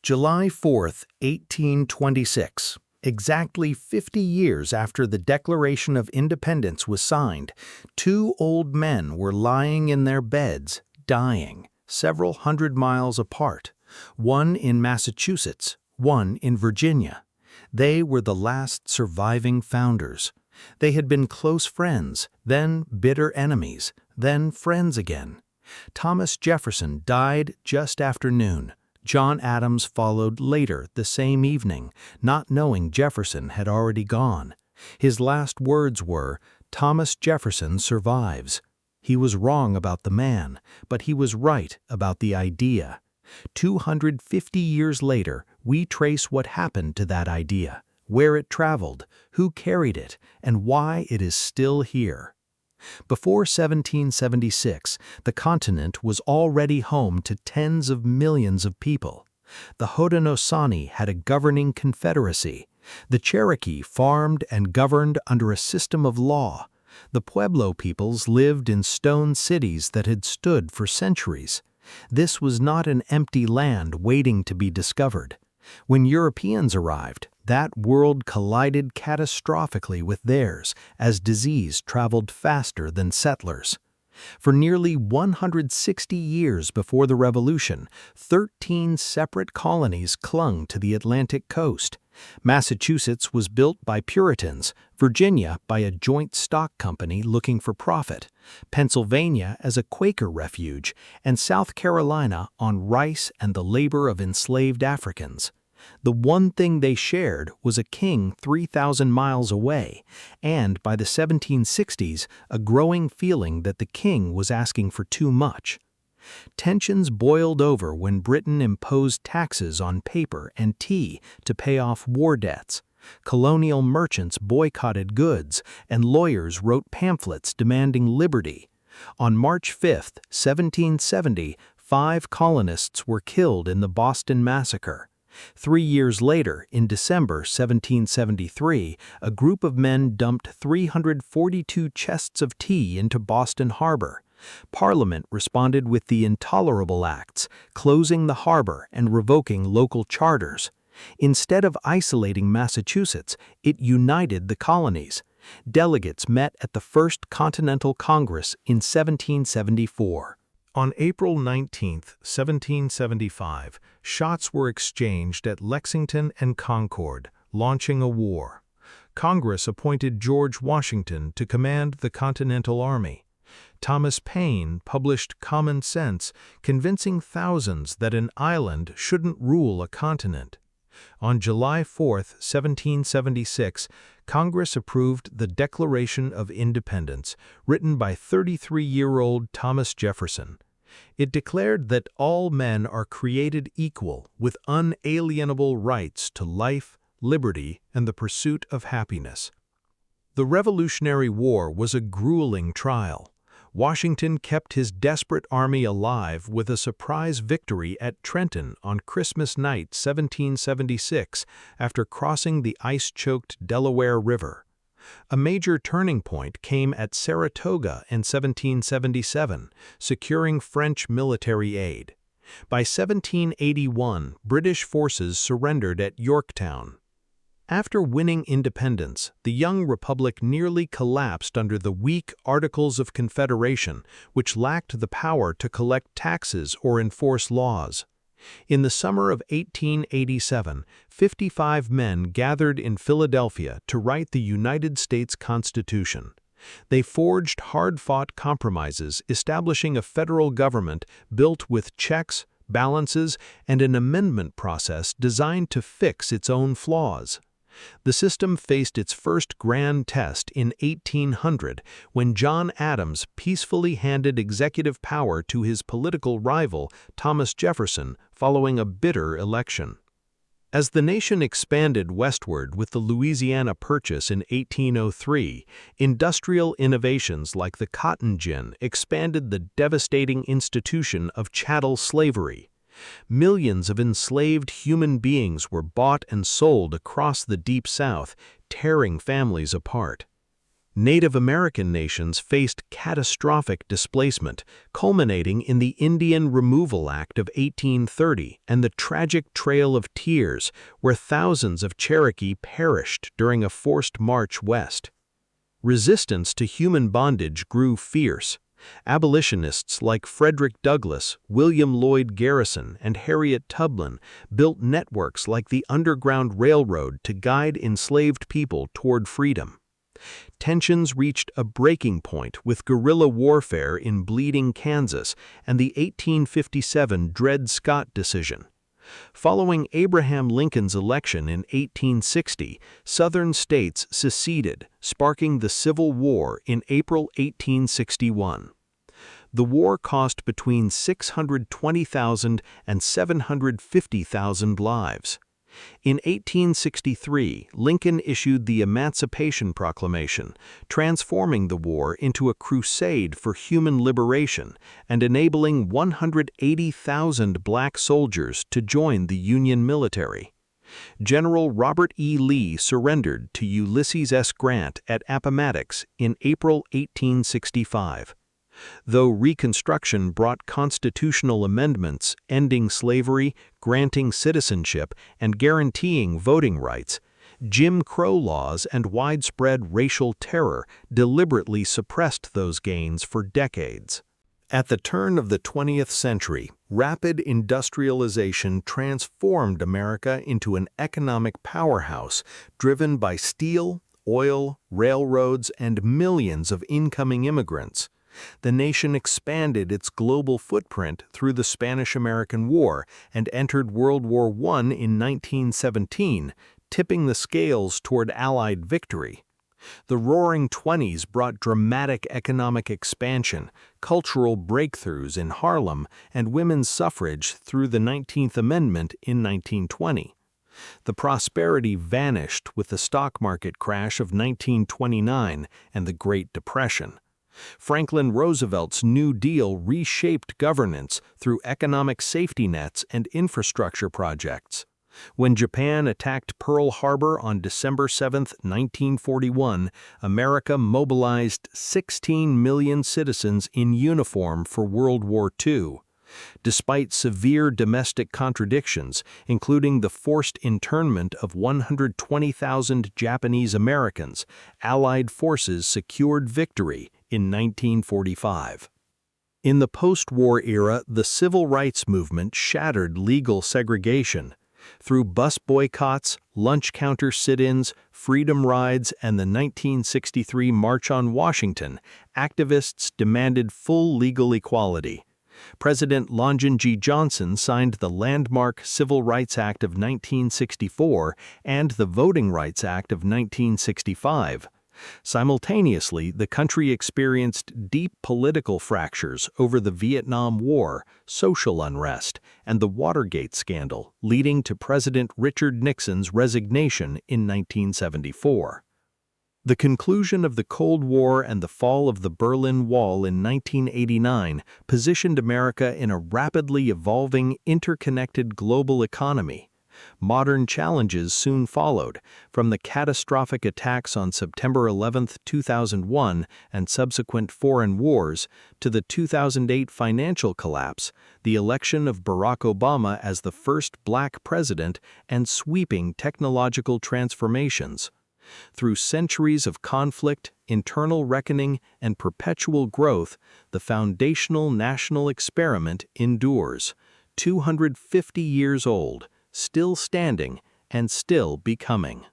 July 4, 1826. Exactly 50 years after the Declaration of Independence was signed, two old men were lying in their beds, dying, several hundred miles apart, one in Massachusetts, one in Virginia. They were the last surviving founders. They had been close friends, then bitter enemies, then friends again. Thomas Jefferson died just after noon. John Adams followed later the same evening, not knowing Jefferson had already gone. His last words were, "Thomas Jefferson survives." He was wrong about the man, but he was right about the idea. 250 years later, we trace what happened to that idea, where it traveled, who carried it, and why it is still here. Before 1776, the continent was already home to tens of millions of people. The Haudenosaunee had a governing confederacy. The Cherokee farmed and governed under a system of law. The Pueblo peoples lived in stone cities that had stood for centuries. This was not an empty land waiting to be discovered. When Europeans arrived, that world collided catastrophically with theirs as disease traveled faster than settlers. For nearly 160 years before the Revolution, 13 separate colonies clung to the Atlantic coast. Massachusetts was built by Puritans, Virginia by a joint stock company looking for profit, Pennsylvania as a Quaker refuge, and South Carolina on rice and the labor of enslaved Africans. The one thing they shared was a king 3,000 miles away, and by the 1760s, a growing feeling that the king was asking for too much. Tensions boiled over when Britain imposed taxes on paper and tea to pay off war debts. Colonial merchants boycotted goods, and lawyers wrote pamphlets demanding liberty. On March 5, 1770, 5 colonists were killed in the Boston Massacre. 3 years later, in December 1773, a group of men dumped 342 chests of tea into Boston Harbor. Parliament responded with the Intolerable Acts, closing the harbor and revoking local charters. Instead of isolating Massachusetts, it united the colonies. Delegates met at the First Continental Congress in 1774. On April 19, 1775, shots were exchanged at Lexington and Concord, launching a war. Congress appointed George Washington to command the Continental Army. Thomas Paine published Common Sense, convincing thousands that an island shouldn't rule a continent. On July 4, 1776, Congress approved the Declaration of Independence, written by 33-year-old Thomas Jefferson. It declared that all men are created equal with unalienable rights to life, liberty, and the pursuit of happiness. The Revolutionary War was a grueling trial. Washington kept his desperate army alive with a surprise victory at Trenton on Christmas night 1776 after crossing the ice-choked Delaware River. A major turning point came at Saratoga in 1777, securing French military aid. By 1781, British forces surrendered at Yorktown. After winning independence, the young republic nearly collapsed under the weak Articles of Confederation, which lacked the power to collect taxes or enforce laws. In the summer of 1887, 55 men gathered in Philadelphia to write the United States Constitution. They forged hard-fought compromises, establishing a federal government built with checks, balances, and an amendment process designed to fix its own flaws. The system faced its first grand test in 1800 when John Adams peacefully handed executive power to his political rival, Thomas Jefferson, following a bitter election. As the nation expanded westward with the Louisiana Purchase in 1803, industrial innovations like the cotton gin expanded the devastating institution of chattel slavery. Millions of enslaved human beings were bought and sold across the Deep South, tearing families apart. Native American nations faced catastrophic displacement, culminating in the Indian Removal Act of 1830 and the tragic Trail of Tears, where thousands of Cherokee perished during a forced march west. Resistance to human bondage grew fierce. Abolitionists like Frederick Douglass, William Lloyd Garrison, and Harriet Tubman built networks like the Underground Railroad to guide enslaved people toward freedom. Tensions reached a breaking point with guerrilla warfare in Bleeding, Kansas, and the 1857 Dred Scott decision. Following Abraham Lincoln's election in 1860, Southern states seceded, sparking the Civil War in April 1861. The war cost between 620,000 and 750,000 lives. In 1863, Lincoln issued the Emancipation Proclamation, transforming the war into a crusade for human liberation and enabling 180,000 black soldiers to join the Union military. General Robert E. Lee surrendered to Ulysses S. Grant at Appomattox in April 1865. Though Reconstruction brought constitutional amendments ending slavery, granting citizenship, and guaranteeing voting rights, Jim Crow laws and widespread racial terror deliberately suppressed those gains for decades. At the turn of the 20th century, rapid industrialization transformed America into an economic powerhouse driven by steel, oil, railroads, and millions of incoming immigrants. The nation expanded its global footprint through the Spanish-American War and entered World War I in 1917, tipping the scales toward Allied victory. The Roaring Twenties brought dramatic economic expansion, cultural breakthroughs in Harlem, and women's suffrage through the 19th Amendment in 1920. The prosperity vanished with the stock market crash of 1929 and the Great Depression. Franklin Roosevelt's New Deal reshaped governance through economic safety nets and infrastructure projects. When Japan attacked Pearl Harbor on December 7, 1941, America mobilized 16 million citizens in uniform for World War II. Despite severe domestic contradictions, including the forced internment of 120,000 Japanese Americans, Allied forces secured victory in 1945. In the post-war era, the civil rights movement shattered legal segregation. Through bus boycotts, lunch counter sit-ins, freedom rides, and the 1963 March on Washington, activists demanded full legal equality. President Lyndon G. Johnson signed the landmark Civil Rights Act of 1964 and the Voting Rights Act of 1965. Simultaneously, the country experienced deep political fractures over the Vietnam War, social unrest, and the Watergate scandal, leading to President Richard Nixon's resignation in 1974. The conclusion of the Cold War and the fall of the Berlin Wall in 1989 positioned America in a rapidly evolving, interconnected global economy. Modern challenges soon followed, from the catastrophic attacks on September 11, 2001 and subsequent foreign wars to the 2008 financial collapse, the election of Barack Obama as the first black president, and sweeping technological transformations. Through centuries of conflict, internal reckoning, and perpetual growth, the foundational national experiment endures, 250 years old, still standing, and still becoming.